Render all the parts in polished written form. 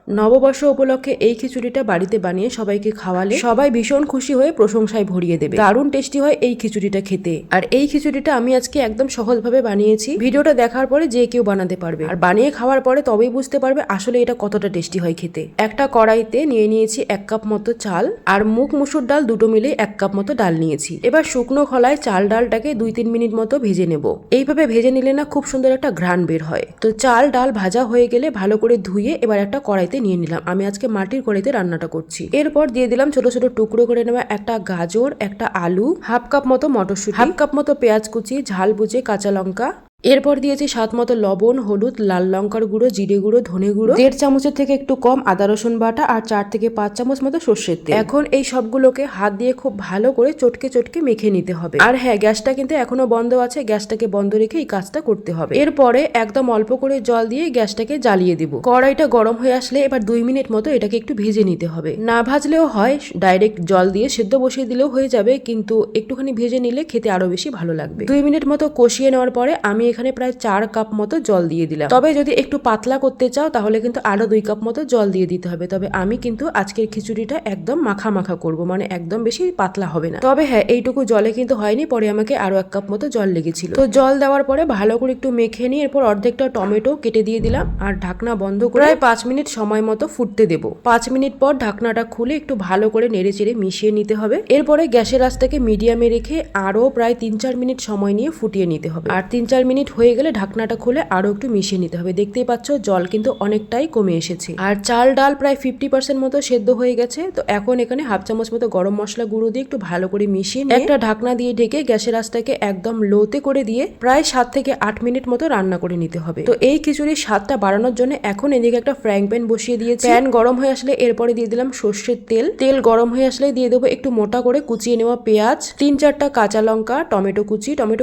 নববর্ষ উপলক্ষে এই খিচুড়িটা বাড়িতে বানিয়ে সবাইকে খাওয়ালে সবাই ভীষণ খুশি হয়ে প্রশংসায় ভরিয়ে দেবে। দারুণ টেস্টি হয় এই খিচুড়িটা খেতে। আর এই খিচুড়িটা আমি আজকে একদম সহজভাবে বানিয়েছি। ভিডিওটা দেখার পরে যে কেউ বানাতে পারবে, আর বানিয়ে খাওয়ার পরে তবেই বুঝতে পারবে আসলে এটা কতটা টেস্টি হয় খেতে। একটা কড়াইতে নিয়ে নিয়েছি 1 কাপ মতো চাল, আর মুগ মুসুর ডাল দুটো মিলে 1 কাপ মতো ডাল নিয়েছি। এবার শুকনো খোলায় চাল ডালটাকে 2-3 মিনিট মতো ভেজে নেব। এইভাবে ভেজে নিলে না খুব সুন্দর একটা ঘ্রাণ বের হয়। তো চাল ডাল ভাজা হয়ে গেলে ভালো করে ধুয়ে এবার একটা কড়াইতে নিয়ে নিলাম। আমি আজকে মাটির কড়াইতে রান্নাটা করছি। এরপর দিয়ে দিলাম ছোট ছোট টুকরো করে নেওয়া একটা গাজর, একটা আলু, 1/2 কাপ মতো মটরশুঁটি, 1/2 কাপ মতো পেঁয়াজ কুচি, ঝাল বুঝে কাঁচা লঙ্কা। এরপর দিয়েছি স্বাদ মতো লবণ, হলুদ, লাল লঙ্কার গুঁড়ো, জিরে গুঁড়ো, ধনে গুঁড়ো, 1.5 চামচের থেকে একটু কম আদা রসুন বাটা, আর 4 থেকে 5 চামচ মতো সর্ষের তেল। এখন এই সবগুলোকে হাত দিয়ে খুব ভালো করে চটকে চটকে মেখে নিতে হবে। আর হ্যাঁ, গ্যাসটা কিন্তু এখনো বন্ধ আছে, গ্যাসটাকে বন্ধ রেখে এই কাজটা করতে হবে। এরপরে একদম অল্প করে জল দিয়ে গ্যাসটাকে জ্বালিয়ে দিব। কড়াইটা গরম হয়ে আসলে এবার 2 মিনিট মতো এটাকে একটু ভেজে নিতে হবে। না ভাজলেও হয়, ডাইরেক্ট জল দিয়ে সেদ্ধ বসিয়ে দিলেও হয়ে যাবে, কিন্তু একটুখানি ভেজে নিলে খেতে আরো বেশি ভালো লাগবে। 2 মিনিট মতো কষিয়ে নেওয়ার পরে আমি এখানে প্রায় 4 কাপ মতো জল দিয়ে দিলাম। তবে যদি একটু পাতলা করতে চাও তাহলে কিন্তু আরো 2 কাপ মতো জল দিয়ে দিতে হবে। তবে আমি কিন্তু আজকের খিচুড়িটা একদম মাখা মাখা করব, মানে একদম বেশি পাতলা হবে না। তবে হ্যাঁ, এইটুকু জলে কিন্তু হয়নি, পরে আমাকে আরো 1 কাপ মতো জল লেগেছিল। তো জল দেওয়ার পরে ভালো করে একটু মেখে নিয়ে এরপর অর্ধেকটা টমেটো কেটে দিয়ে দিলাম, আর ঢাকনা বন্ধ করে প্রায় 5 মিনিট সময় মতো ফুটতে দেবো। 5 মিনিট পর ঢাকনাটা খুলে একটু ভালো করে নেড়ে চেড়ে মিশিয়ে নিতে হবে। এরপরে গ্যাসের আঁচটাকে মিডিয়ামে রেখে আরো প্রায় 3-4 মিনিট সময় নিয়ে ফুটিয়ে নিতে হবে। আর 3-4 মিনিট হয়ে গেলে ঢাকনাটা খুলে আরো একটু মিশিয়ে নিতে হবে। দেখতেই পাচ্ছ জল কিন্তু অনেকটাই কমে এসেছে, আর চাল ডাল প্রায় 50% মতো সেদ্ধ হয়ে গেছে। তো এখন এখানে 1/2 চামচ মতো গরম মশলা গুঁড়ো দিয়ে একটু ভালো করে মিশিয়ে নিয়ে একটা ঢাকনা দিয়ে ঢেকে গ্যাসের আঁচটাকে একদম লোতে করে দিয়ে প্রায় 7 থেকে 8 মিনিট মতো রান্না করে নিতে হবে। তো এই খিচুড়ির স্বাদটা বাড়ানোর জন্য এখন এদিকে একটা ফ্রাইং প্যান বসিয়ে দিয়েছি। প্যান গরম হয়ে আসলে এরপরে দিয়ে দিলাম সর্ষের তেল। তেল গরম হয়ে আসলে দিয়ে দেবো একটু মোটা করে কুচিয়ে নেওয়া পেঁয়াজ, 3-4টা কাঁচা লঙ্কা, টমেটো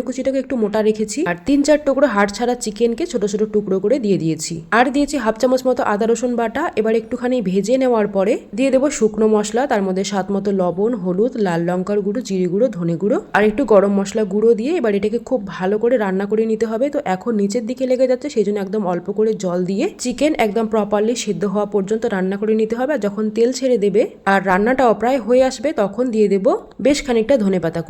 কুচিটাকে একটু মোটা রেখেছি, আর 3-4 টুকরো হাড় ছাড়া চিকেনকে ছোট ছোট টুকরো করে দিয়ে দিয়েছি। আর দিয়েছি 1/2 চামচ মতো আদা রসুন বাটা। এবার একটুখানি ভেজে নেওয়ার পরে দিয়ে দেবো শুকনো মশলা, তার মধ্যে স্বাদ মতো লবণ, হলুদ, লাল লঙ্কার গুঁড়ো, জিরে গুঁড়ো, ধনে গুঁড়ো, আর একটু গরম মশলা গুঁড়ো দিয়ে এবার এটাকে খুব ভালো করে রান্না করে নিতে হবে। তো এখন নিচের দিকে লেগে যাচ্ছে, সেই জন্য একদম অল্প করে জল দিয়ে চিকেন একদম প্রপারলি সিদ্ধ হওয়া পর্যন্ত রান্না করে নিতে হবে। আর যখন তেল ছেড়ে দেবে আর রান্নাটাও প্রায় হয়ে আসবে, তখন দিয়ে দেবো বেশ খানিকটা ধনেপাতা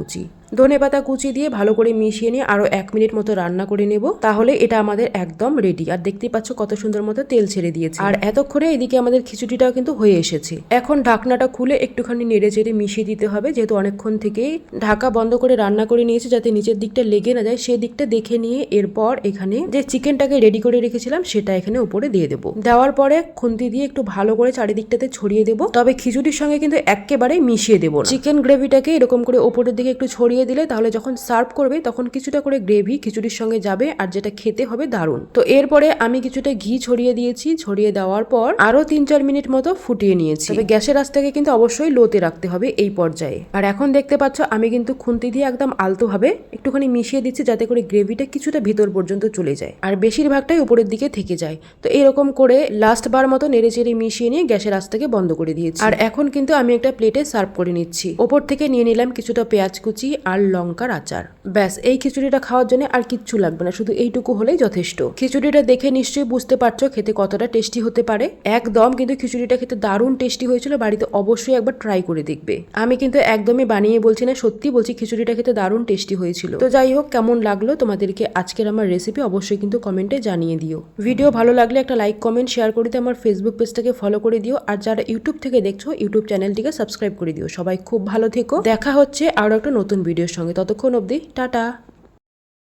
কুচি দিয়ে ভালো করে মিশিয়ে নিয়ে আরো 1 মিনিট মতো রান্না করে নেব। তাহলে এটা আমাদের একদম রেডি। আর দেখতেই পাচ্ছ কত সুন্দর মতো তেল ছেড়ে দিয়েছে। আর এতক্ষণে এদিকে আমাদের খিচুড়িটাও কিন্তু হয়ে এসেছে। এখন ঢাকনাটা খুলে একটুখানি নেড়ে চেড়ে মিশিয়ে দিতে হবে, যেহেতু অনেকক্ষণ থেকেই ঢাকা বন্ধ করে রান্না করে নিয়েছে, যাতে নিচের দিকটা লেগে না যায় সেই দিকটা দেখে নিয়ে এরপর এখানে যে চিকেনটাকে রেডি করে রেখেছিলাম সেটা এখানে উপরে দিয়ে দেবো। দেওয়ার পরে খুন্তি দিয়ে একটু ভালো করে চারিদিকটাতে ছড়িয়ে দেবো। তবে খিচুড়ির সঙ্গে কিন্তু একেবারে মিশিয়ে দেবো না। চিকেন গ্রেভিটাকে এরকম করে উপরের দিকে একটু ছড়িয়ে দিলে তাহলে যখন সার্ভ করবে তখন কিছুটা করে গ্রেভি খিচুড়ির সঙ্গে যাবে, আর যেটা খেতে হবে দারুণ। তো এরপরে আমি কিছুটা ঘি ছড়িয়ে দিয়েছি। ছড়িয়ে দেওয়ার পর আরো 3-4 মিনিট মতো ফুটিয়ে নিয়েছি। তবে গ্যাসের আঁচটাকে কিন্তু অবশ্যই লোতে রাখতে হবে এই পর্যায়ে। আর এখন দেখতে পাচ্ছ আমি কিন্তু খুন্তি দিয়ে একদম আলতো ভাবে একটুখানি মিশিয়ে দিচ্ছি, যাতে করে গ্রেভিটা কিছুটা ভিতর পর্যন্ত চলে যায় আর বেশিরভাগটাই উপরের দিকে থেকে যায়। তো এরকম করে লাস্ট বার মতো নেড়ে চেড়ে মিশিয়ে নিয়ে গ্যাসের আঁচটাকে বন্ধ করে দিয়েছি। আর এখন কিন্তু আমি একটা প্লেটে সার্ভ করে নিচ্ছি। ওপর থেকে নিয়ে নিলাম কিছুটা পেঁয়াজ কুচি আর লঙ্কার আচার। ব্যাস, এই খিচুড়িটা খাওয়ার জন্য আর কিচ্ছু লাগবে না, শুধু এইটুকু হলেই যথেষ্ট। খিচুড়িটা দেখে নিশ্চয়ই বুঝতে পারছো খেতে কতটা টেস্টি হতে পারে। একদম কিন্তু খিচুড়িটা খেতে দারুণ টেস্টি হয়েছিল। বাড়িতে অবশ্যই একবার ট্রাই করে দেখবে। আমি কিন্তু একদমই বানিয়ে বলছি না, সত্যি বলছি খিচুড়িটা খেতে দারুণ টেস্টি হয়েছিল। তো যাই হোক, কেমন লাগলো তোমাদেরকে আজকের আমার রেসিপি অবশ্যই কিন্তু কমেন্টে জানিয়ে দিও। ভিডিও ভালো লাগলে একটা লাইক, কমেন্ট, শেয়ার করে দিও। আমার ফেসবুক পেজটাকে ফলো করে দিও। আর যারা ইউটিউব থেকে দেখছো ইউটিউব চ্যানেলটিকে সাবস্ক্রাইব করে দিও। সবাই খুব ভালো থেকো। দেখা হচ্ছে আরো একটা নতুন ভিডিওর সঙ্গে। ততক্ষণ অবধি টাটা।